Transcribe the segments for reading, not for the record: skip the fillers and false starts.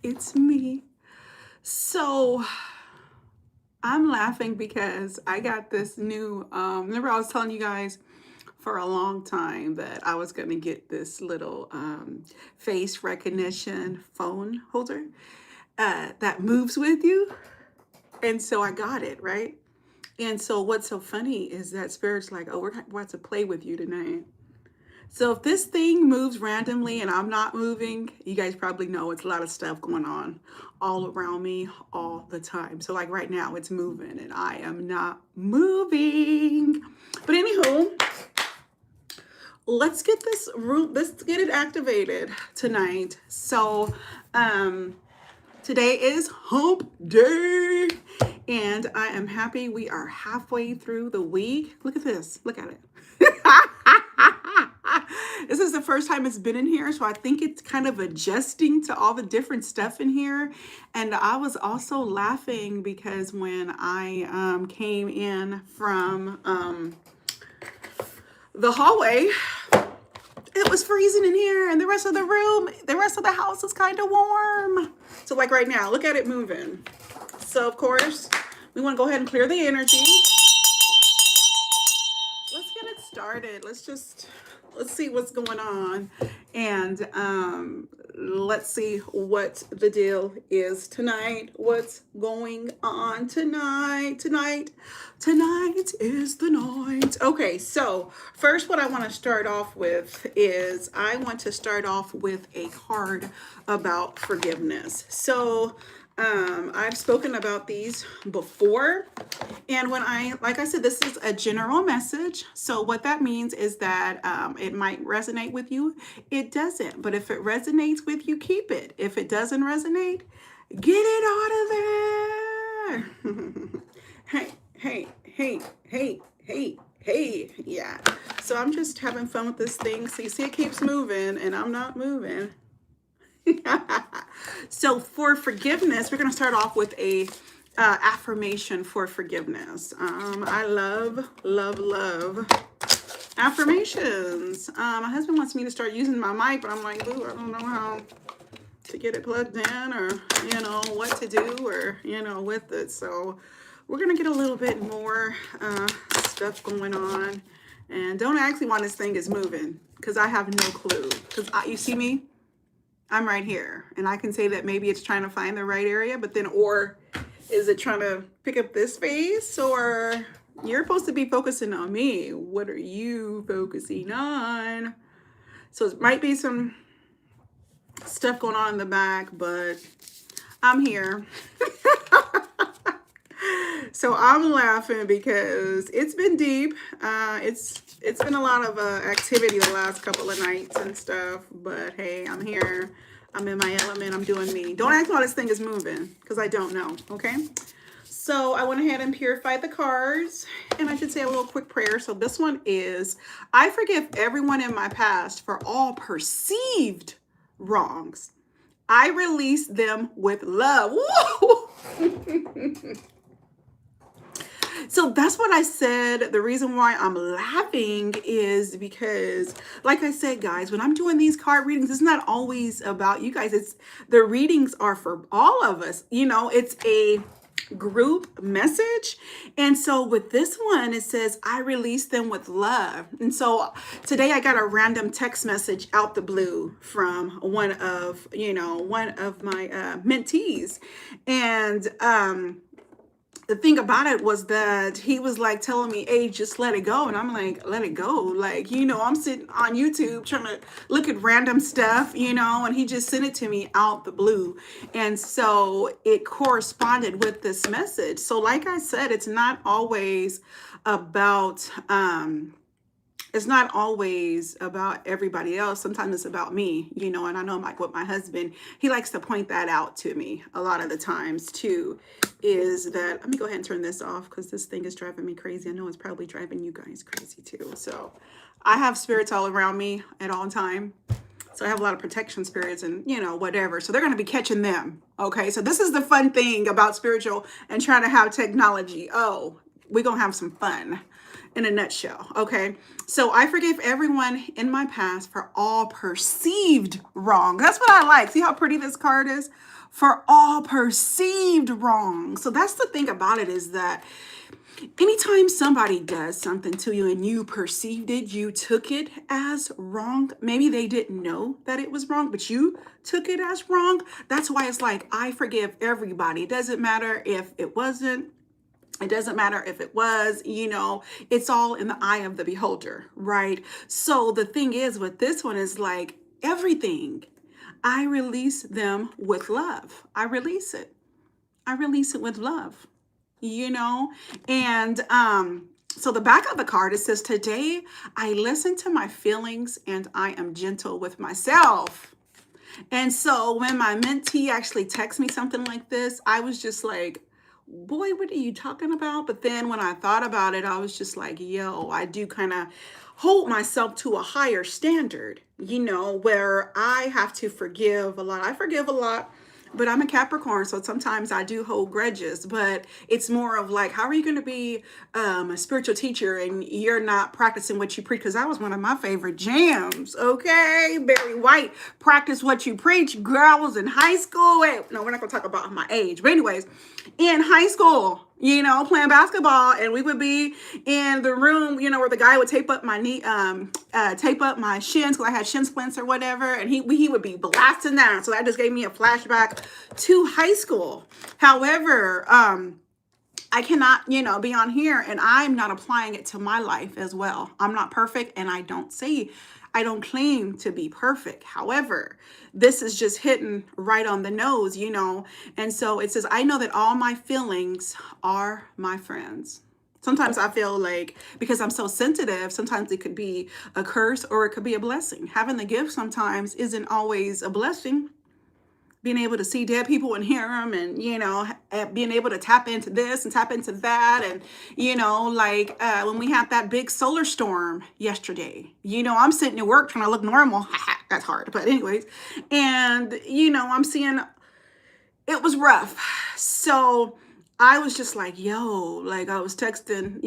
It's me. So I'm laughing because I got this new remember I was telling you guys for a long time that I was going to get this little face recognition phone holder that moves with you. And so I got it, right? And so what's so funny is that Spirit's like, oh, we're about to play with you tonight. So if this thing moves randomly and I'm not moving, you guys probably know it's a lot of stuff going on all around me all the time. So like right now it's moving and I am not moving. But anywho, let's get this room, let's get it activated tonight. So today is hump day and I am happy we are halfway through the week. Look at this, look at it. This is the first time it's been in here, so I think it's kind of adjusting to all the different stuff in here. And I was also laughing because when I came in from the hallway, it was freezing in here, and the rest of the room, the rest of the house is kind of warm. So like right now, look at it moving. So of course, we want to go ahead and clear the energy. Let's get it started. Let's see what's going on, and let's see what the deal is tonight. What's going on tonight? Tonight is the night. Okay, so first, what I want to start off with is I want to start off with a card about forgiveness. So I've spoken about these before. And like I said, this is a general message. So what that means is that it might resonate with you. It doesn't. But if it resonates with you, keep it. If it doesn't resonate, get it out of there. Hey. Yeah. So I'm just having fun with this thing. So you see it keeps moving and I'm not moving. So for forgiveness, we're going to start off with a affirmation for forgiveness. I love affirmations. My husband wants me to start using my mic, but I'm like, ooh, I don't know how to get it plugged in, or what to do, or with it. So we're going to get a little bit more stuff going on. And don't ask me why this thing is moving, because I have no clue. Because you see me? I'm right here, and I can say that maybe it's trying to find the right area, but then, or is it trying to pick up this space, or you're supposed to be focusing on me. What are you focusing on? So it might be some stuff going on in the back, but I'm here. So I'm laughing because it's been deep. It's been a lot of activity the last couple of nights and stuff. But hey, I'm here. I'm in my element. I'm doing me. Don't ask why this thing is moving, because I don't know. Okay. So I went ahead and purified the cards, and I should say a little quick prayer. So this one is, I forgive everyone in my past for all perceived wrongs. I release them with love. So that's what I said. The reason why I'm laughing is because, like I said, guys, when I'm doing these card readings, it's not always about you guys. The readings are for all of us. It's a group message. And so with this one, it says, I release them with love. And so today I got a random text message out the blue from one of my mentees. And, the thing about it was that he was like telling me, hey, just let it go. And I'm like, let it go. Like, I'm sitting on YouTube trying to look at random stuff, and he just sent it to me out the blue. And so it corresponded with this message. So like I said, it's not always about, everybody else. Sometimes it's about me, and I know, like, with my husband, he likes to point that out to me a lot of the times too, is that, let me go ahead and turn this off because this thing is driving me crazy. I know it's probably driving you guys crazy too. So I have spirits all around me at all time. So I have a lot of protection spirits and, whatever. So they're going to be catching them. Okay. So this is the fun thing about spiritual and trying to have technology. Oh, we're going to have some fun. in a nutshell. Okay. So I forgive everyone in my past for all perceived wrong. That's what I like. See how pretty this card is? For all perceived wrong. So that's the thing about it, is that anytime somebody does something to you and you perceived it, you took it as wrong. Maybe they didn't know that it was wrong, but you took it as wrong. That's why it's like, I forgive everybody. It doesn't matter if it wasn't. It doesn't matter if it was, it's all in the eye of the beholder, right? So the thing is with this one is like everything, I release them with love. I release it. I release it with love, and so the back of the card, it says, today I listen to my feelings and I am gentle with myself. And so when my mentee actually texted me something like this, I was just like, boy, what are you talking about? But then when I thought about it, I was just like, yo, I do kind of hold myself to a higher standard, where I have to forgive a lot. I forgive a lot, but I'm a Capricorn, so sometimes I do hold grudges. But it's more of like, how are you going to be a spiritual teacher and you're not practicing what you preach? Because that was one of my favorite jams. Okay, Barry White, practice what you preach. Girl, I was in high school. Wait, no, we're not going to talk about my age. But anyways, in high school, playing basketball, and we would be in the room, where the guy would tape up my knee, tape up my shins because I had shin splints or whatever, and he would be blasting that. So that just gave me a flashback to high school. However, I cannot, be on here and I'm not applying it to my life as well. I'm not perfect, and I don't claim to be perfect. However, this is just hitting right on the nose, And so it says, I know that all my feelings are my friends. Sometimes I feel like, because I'm so sensitive, sometimes it could be a curse or it could be a blessing. Having the gift sometimes isn't always a blessing. Being able to see dead people and hear them, and, being able to tap into this and tap into that. And, when we had that big solar storm yesterday, I'm sitting at work trying to look normal. That's hard. But anyways, and, I'm seeing it was rough. So I was just like, yo, like I was texting,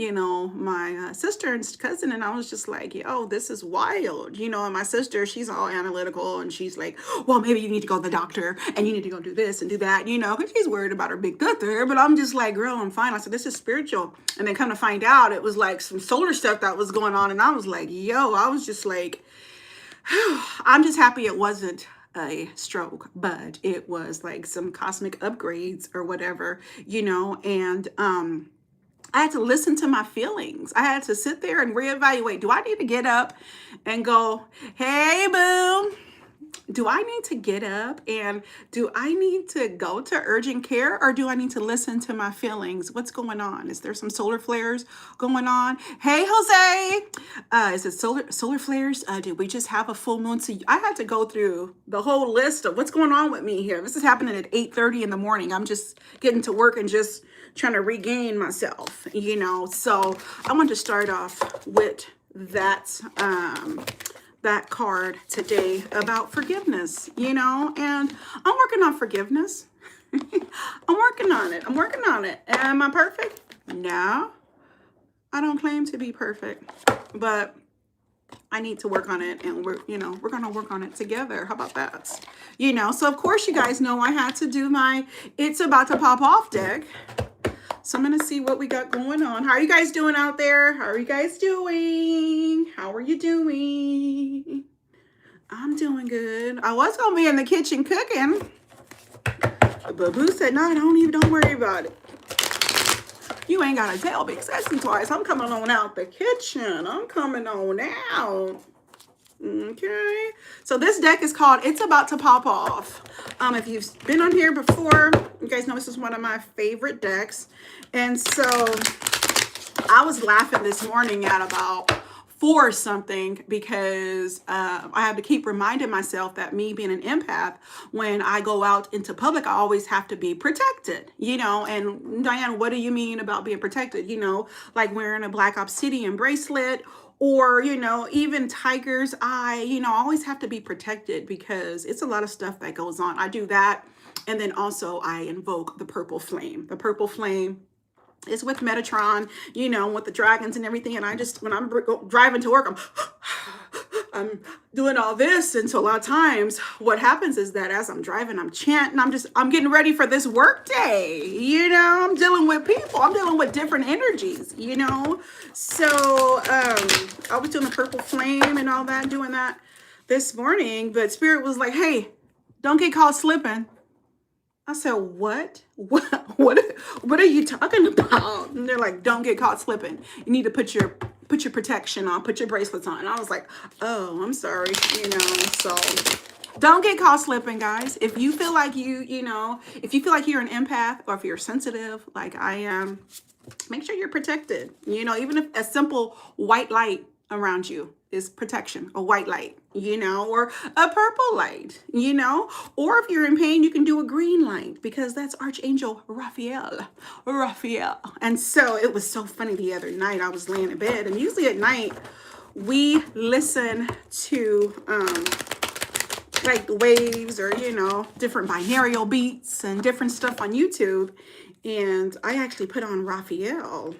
my sister and cousin, and I was just like, yo, this is wild, and my sister, she's all analytical, and she's like, well, maybe you need to go to the doctor and you need to go do this and do that, because she's worried about her big gutter. But I'm just like, girl, I'm fine. I said, this is spiritual. And then come to find out, it was like some solar stuff that was going on. And I was like, yo, I was just like, I'm just happy it wasn't a stroke, but it was like some cosmic upgrades or whatever, and I had to listen to my feelings. I had to sit there and reevaluate. Do I need to get up and go, hey, boo? Do I need to get up and do I need to go to urgent care, or do I need to listen to my feelings? What's going on? Is there some solar flares going on? Hey, Jose, is it solar flares? Did we just have a full moon? So I had to go through the whole list of what's going on with me here. This is happening at 8:30 in the morning. I'm just getting to work and just trying to regain myself, So I want to start off with that card today about forgiveness, and I'm working on forgiveness. I'm working on it. Am I perfect? No, I don't claim to be perfect, but I need to work on it, and we're going to work on it together. How about that? So of course you guys know I had to do my It's About to Pop Off deck. So I'm going to see what we got going on. How are you guys doing out there? How are you guys doing? How are you doing? I'm doing good. I was going to be in the kitchen cooking. But Boo said, no, don't worry about it. You ain't got to tell Big Sassy twice. I'm coming on out the kitchen. I'm coming on out. Okay. So this deck is called It's About to Pop Off. If you've been on here before, you guys know this is one of my favorite decks. And so I was laughing this morning at about 4 something because I have to keep reminding myself that me being an empath, when I go out into public, I always have to be protected, and Diane, what do you mean about being protected? Like wearing a Black Obsidian bracelet, or, even tiger's eye, always have to be protected because it's a lot of stuff that goes on. I do that. And then also I invoke the purple flame. The purple flame It's with Metatron, with the dragons and everything. And I just, when I'm driving to work, I'm doing all this. And so a lot of times what happens is that as I'm driving, I'm chanting, I'm getting ready for this work day. I'm dealing with people. I'm dealing with different energies, So I was doing the purple flame and all that, doing that this morning. But Spirit was like, hey, don't get caught slipping. I said, what? What are you talking about? And they're like, don't get caught slipping. You need to put your protection on, put your bracelets on. And I was like, oh, I'm sorry, so don't get caught slipping, guys. If you feel like if you feel like you're an empath, or if you're sensitive like I am, make sure you're protected. Even if a simple white light around you is protection, a white light, or a purple light, or if you're in pain, you can do a green light, because that's Archangel Raphael. And so it was so funny the other night. I was laying in bed, and usually at night we listen to like the waves, or different binaural beats and different stuff on YouTube. And I actually put on Raphael.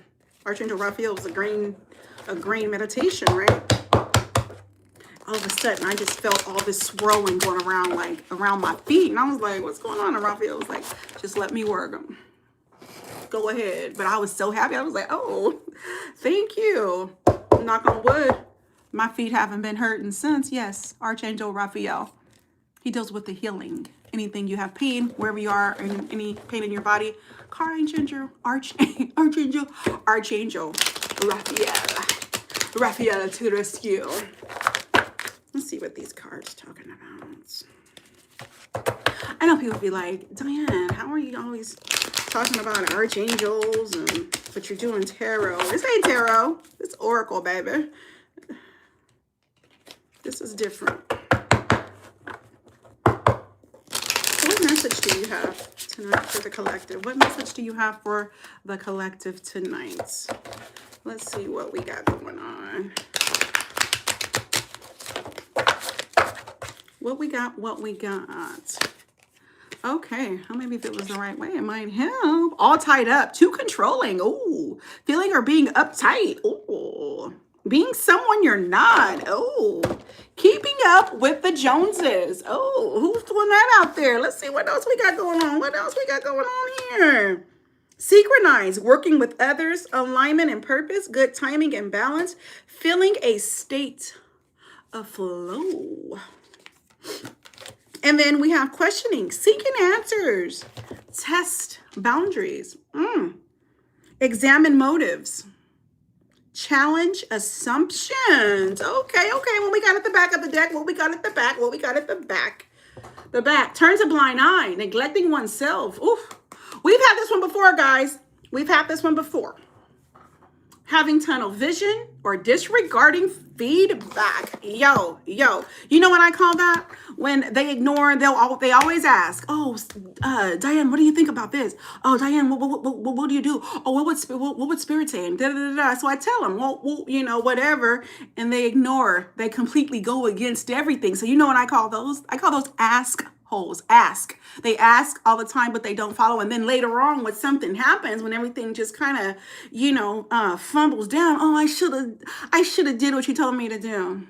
Archangel Raphael was a green meditation, right? All of a sudden, I just felt all this swirling going around, like around my feet. And I was like, what's going on? And Raphael was like, just let me work them. Go ahead. But I was so happy. I was like, oh, thank you. Knock on wood. My feet haven't been hurting since. Yes, Archangel Raphael. He deals with the healing. Anything you have pain, wherever you are, any pain in your body, Archangel Raphael to the rescue. Let's see what these cards are talking about. I know people be like, Diane, how are you always talking about archangels, but you're doing tarot? This ain't tarot. It's oracle, baby. This is different. What message do you have tonight for the collective? What message do you have for the collective tonight? Let's see what we got going on. What we got. Okay, maybe if it was the right way, it might help. All tied up, too controlling. Ooh, feeling or being uptight. Ooh, being someone you're not. Ooh, keeping up with the Joneses. Oh, who's doing that out there? Let's see what else we got going on. Here? Synchronize, working with others, alignment and purpose, good timing and balance, feeling a state of flow. And then we have questioning, seeking answers, test boundaries, examine motives, challenge assumptions. Okay. What we got at the back of the deck? The back turns a blind eye, neglecting oneself. Oof. We've had this one before, guys. Having tunnel vision or disregarding feedback. Yo. You know what I call that? When they ignore, they always ask, oh, Diane, what do you think about this? Oh, Diane, what do you do? Oh, what would Spirit say? And So I tell them, well, whatever. And they ignore. They completely go against everything. So you know what I call those? I call those ask holes. They ask all the time, but they don't follow. And then later on, when something happens, when everything just kind of, fumbles down. Oh, I should have did what you told me to do.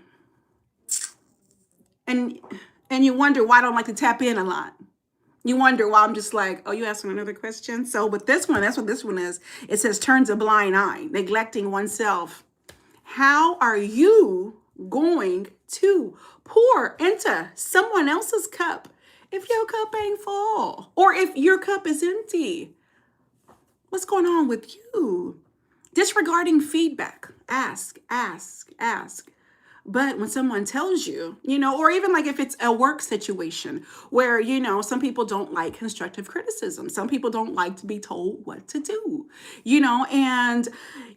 And you wonder why I don't like to tap in a lot. You wonder why I'm just like, oh, you asking another question? So with this one, that's what this one is. It says turns a blind eye, neglecting oneself. How are you going to pour into someone else's cup if your cup ain't full, or if your cup is empty? What's going on with you? Disregarding feedback. Ask. But when someone tells you, or even like if it's a work situation where, some people don't like constructive criticism. Some people don't like to be told what to do, and,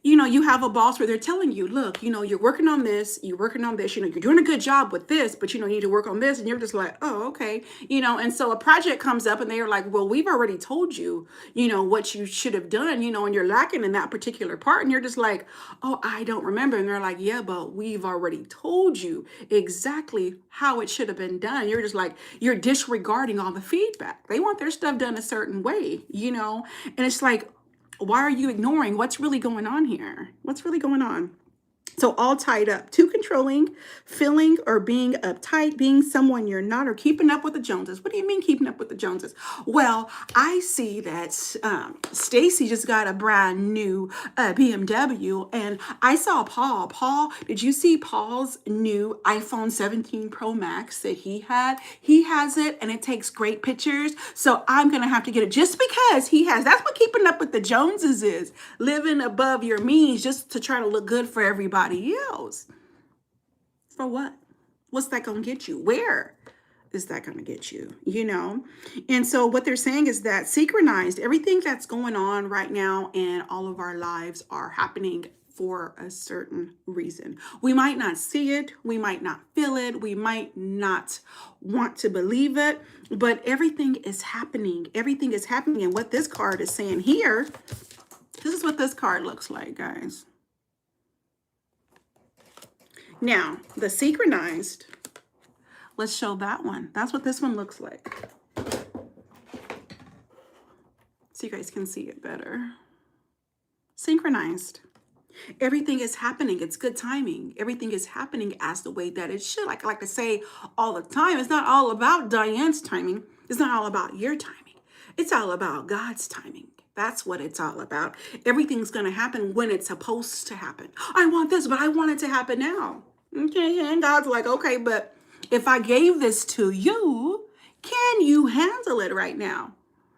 you have a boss where they're telling you, look, you're working on this, you're doing a good job with this, but, you need to work on this. And you're just like, oh, okay. And so a project comes up and they're like, well, we've already told you, what you should have done, and you're lacking in that particular part. And you're just like, oh, I don't remember. And they're like, yeah, but we've already told you exactly how it should have been done. You're just like, you're disregarding all the feedback. They want their stuff done a certain way, and it's like, Why are you ignoring what's really going on here? What's really going on? So all tied up, too controlling, feeling or being uptight, being someone you're not, or keeping up with the Joneses. What do you mean keeping up with the Joneses? Well, I see that Stacy just got a brand new BMW, and I saw Paul. Paul, did you see Paul's new iPhone 17 Pro Max that he had? He has it, and it takes great pictures. So I'm gonna have to get it just because he has. That's what keeping up with the Joneses is. Living above your means just to try to look good for everybody else. For what? What's that going to get you? Where is that going to get you? And so what they're saying is that synchronized, everything that's going on right now in all of our lives are happening for a certain reason. We might not see it, we might not feel it, we might not want to believe it, but everything is happening. Everything is happening. And what this card is saying here, this is what this card looks like, guys. Now, the synchronized, let's show that one. That's what this one looks like. So you guys can see it better. Synchronized. Everything is happening. It's good timing. Everything is happening as the way that it should. Like I like to say all the time, it's not all about Diane's timing. It's not all about your timing. It's all about God's timing. That's what it's all about. Everything's going to happen when it's supposed to happen. I want this, but I want it to happen now. Okay, and God's like, okay, but if I gave this to you, can you handle it right now?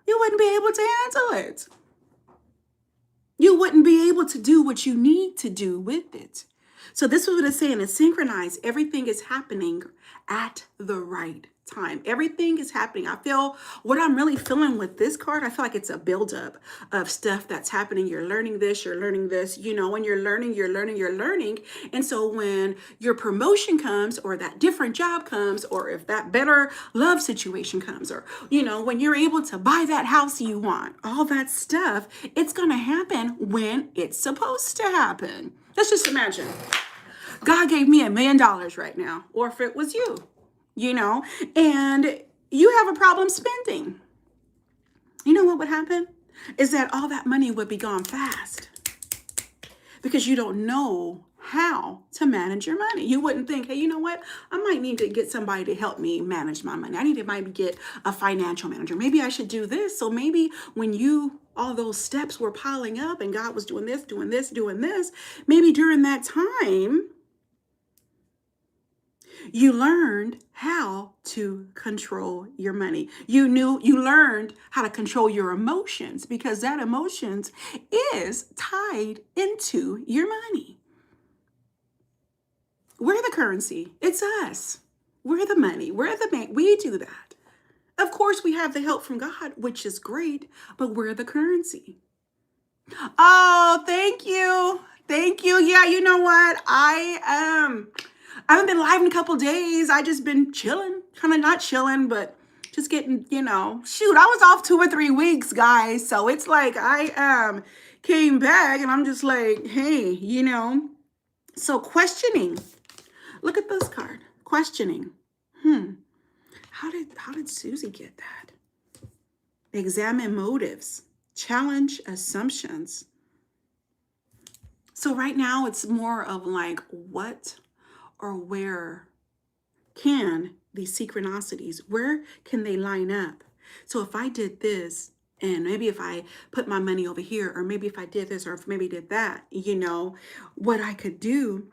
You wouldn't be able to handle it. You wouldn't be able to do what you need to do with it. So this is what it's saying. It's synchronized. Everything is happening at the right time. Everything is happening. I feel what I'm really feeling with this card. I feel like it's a buildup of stuff that's happening. You're learning this, you're learning this, when you're learning, you're learning, you're learning. And so when your promotion comes, or that different job comes, or if that better love situation comes, or, when you're able to buy that house you want, all that stuff, it's going to happen when it's supposed to happen. Let's just imagine God gave me $1 million right now, or if it was and you have a problem spending. You know what would happen? Is that all that money would be gone fast because you don't know how to manage your money. You wouldn't think, hey, you know what? I might need to get somebody to help me manage my money. I need to maybe get a financial manager. Maybe I should do this. So maybe when all those steps were piling up and God was doing this, doing this, doing this, maybe during that time, you learned how to control your money. You learned how to control your emotions, because that emotions is tied into your money. We're the currency. It's us. We're the money. We're the bank. We do that. Of course, we have the help from God, which is great, but we're the currency. Oh, thank you. Thank you. Yeah, you know what? I haven't been live in a couple days. I just been chilling, kind of not chilling, but just getting, shoot, I was off 2 or 3 weeks, guys. So it's like I came back and I'm just like, hey, so questioning. Look at this card. Questioning. How did Susie get that? Examine motives. Challenge assumptions. So right now it's more of like what or where can these synchronicities, where can they line up? So if I did this, and maybe if I put my money over here, or maybe if I did this, or if maybe did that, what I could do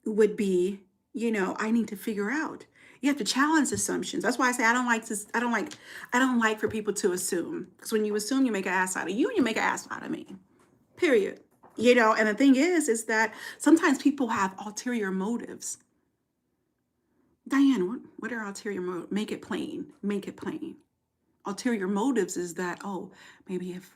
would be, I need to figure out. You have to challenge assumptions. That's why I say I don't like for people to assume. Because when you assume, you make an ass out of you and you make an ass out of me. Period. And the thing is that sometimes people have ulterior motives. Diane, what are ulterior motives? Make it plain. Make it plain. Ulterior motives is that, maybe if,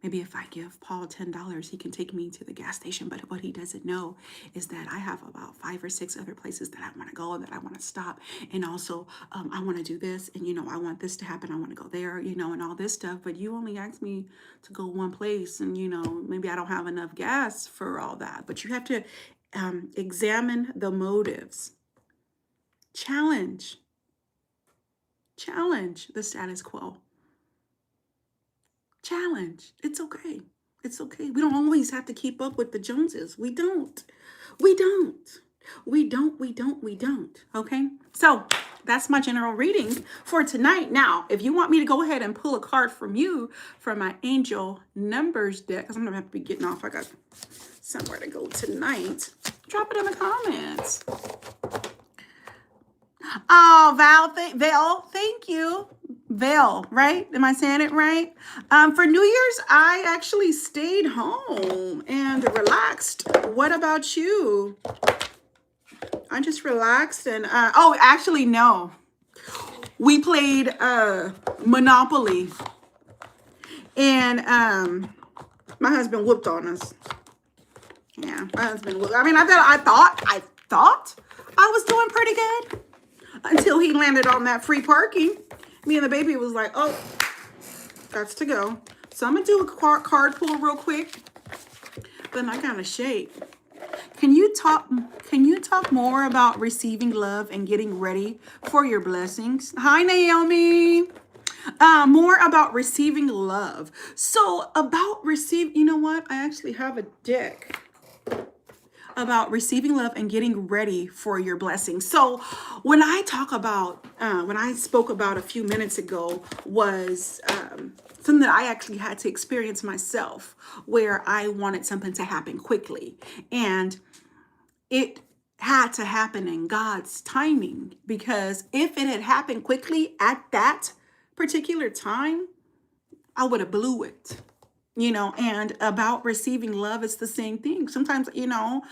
maybe if I give Paul $10, he can take me to the gas station. But what he doesn't know is that I have about 5 or 6 other places that I want to go, that I want to stop. And also, I want to do this. And, I want this to happen. I want to go there, and all this stuff. But you only asked me to go one place. And, maybe I don't have enough gas for all that. But you have to examine the motives. Challenge the status quo. challenge. It's okay. It's okay. We don't always have to keep up with the Joneses. We don't. We don't. We don't. Okay. So that's my general reading for tonight. Now, if you want me to go ahead and pull a card from you from my angel numbers deck, because I'm going to have to be getting off. I got somewhere to go tonight. Drop it in the comments. Oh, Val, thank you. Val, right? Am I saying it right? For New Year's, I actually stayed home and relaxed. What about you? I just relaxed and, oh, actually, no. We played Monopoly. And my husband whooped on us. Yeah, my husband whooped. I mean, I thought I was doing pretty good until he landed on that free parking. Me and the baby was like, oh, that's to go. So I'm going to do a card pull real quick. Then I got to shake. Can you talk more about receiving love and getting ready for your blessings? Hi, Naomi. More about receiving love. So about you know what? I actually have a deck about receiving love and getting ready for your blessings. So when I talk about, when I spoke about a few minutes ago was something that I actually had to experience myself, where I wanted something to happen quickly. And it had to happen in God's timing, because if it had happened quickly at that particular time, I would have blew it. You know, and about receiving love, it's the same thing. Sometimes, you know,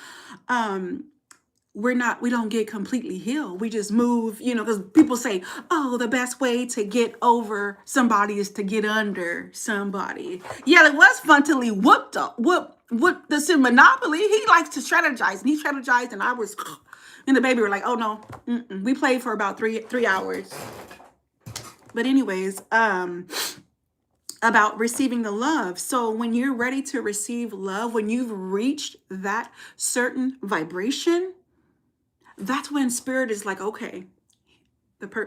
we don't get completely healed. We just move, you know, because people say, oh, the best way to get over somebody is to get under somebody. Yeah, it was fun till he whooped this in Monopoly. He likes to strategize, and he strategized, and I was, and the baby were like, oh no, we played for about three hours. But anyways, about receiving the love. So when you're ready to receive love, when you've reached that certain vibration, that's when spirit is like, okay,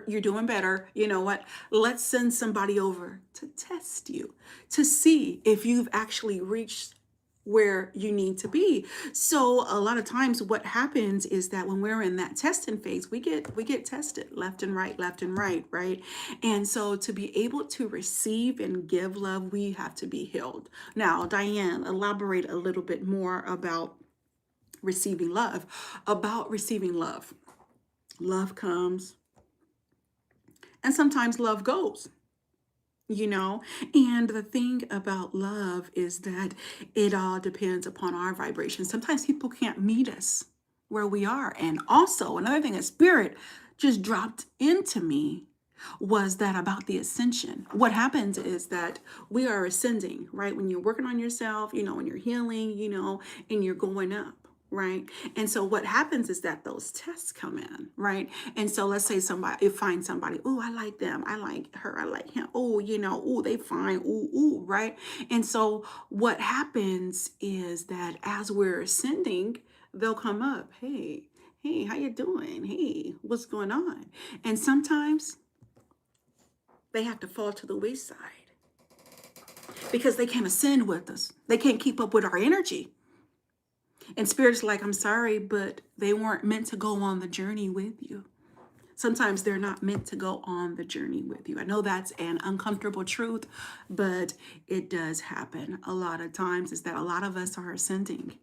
you're doing better. You know what? Let's send somebody over to test you, to see if you've actually reached where you need to be. So a lot of times what happens is that when we're in that testing phase, we get tested left and right, right? And so to be able to receive and give love, we have to be healed. Now, Diane, elaborate a little bit more about receiving love. About receiving love. Love comes, and sometimes love goes. You know, and the thing about love is that it all depends upon our vibration. Sometimes people can't meet us where we are. And also another thing that spirit just dropped into me was that about the ascension. What happens is that we are ascending, right? When you're working on yourself, you know, when you're healing, you know, and you're going up. Right. And so what happens is that those tests come in. Right. And so let's say you find somebody. Oh, I like them. I like her. I like him. Oh, you know, oh, they fine. Ooh. Right. And so what happens is that as we're ascending, they'll come up. Hey, how you doing? Hey, what's going on? And sometimes they have to fall to the wayside because they can't ascend with us. They can't keep up with our energy. And spirit's like, I'm sorry, but they weren't meant to go on the journey with you. Sometimes they're not meant to go on the journey with you. I know that's an uncomfortable truth, but it does happen a lot of times, is that a lot of us are ascending,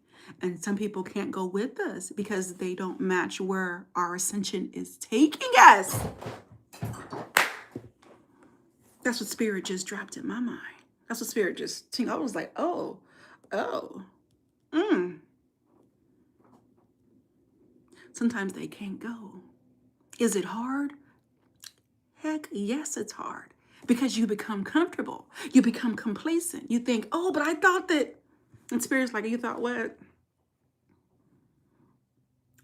and some people can't go with us because they don't match where our ascension is taking us. That's what spirit just dropped in my mind. That's what spirit just, I was like, oh. Sometimes they can't go. Is it hard? Heck, yes, it's hard. Because you become comfortable. You become complacent. You think, oh, but I thought that. And spirit's like, you thought what?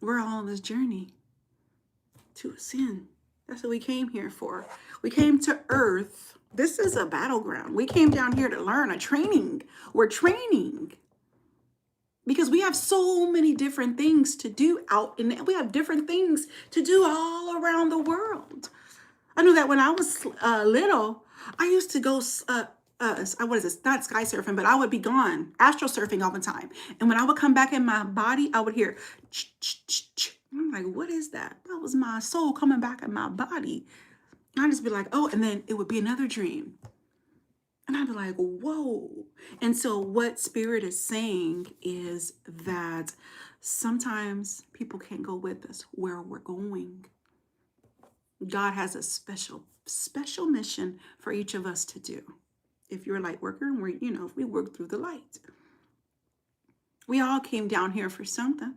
We're all on this journey to ascend. That's what we came here for. We came to Earth. This is a battleground. We came down here to learn a training. We're training. Because we have so many different things to do we have different things to do all around the world. I knew that when I was little, I used to go what is this? Not sky surfing, but I would be gone, astral surfing all the time. And when I would come back in my body, I would hear, ch, ch, ch, ch. I'm like, what is that? That was my soul coming back in my body. I'd just be like, oh, and then it would be another dream. And I'd be like, whoa. And so what Spirit is saying is that sometimes people can't go with us where we're going. God has a special mission for each of us to do. If you're a light worker, and we work through the light. We all came down here for something.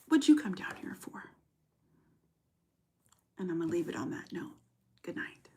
What'd you come down here for? And I'm going to leave it on that note. Good night.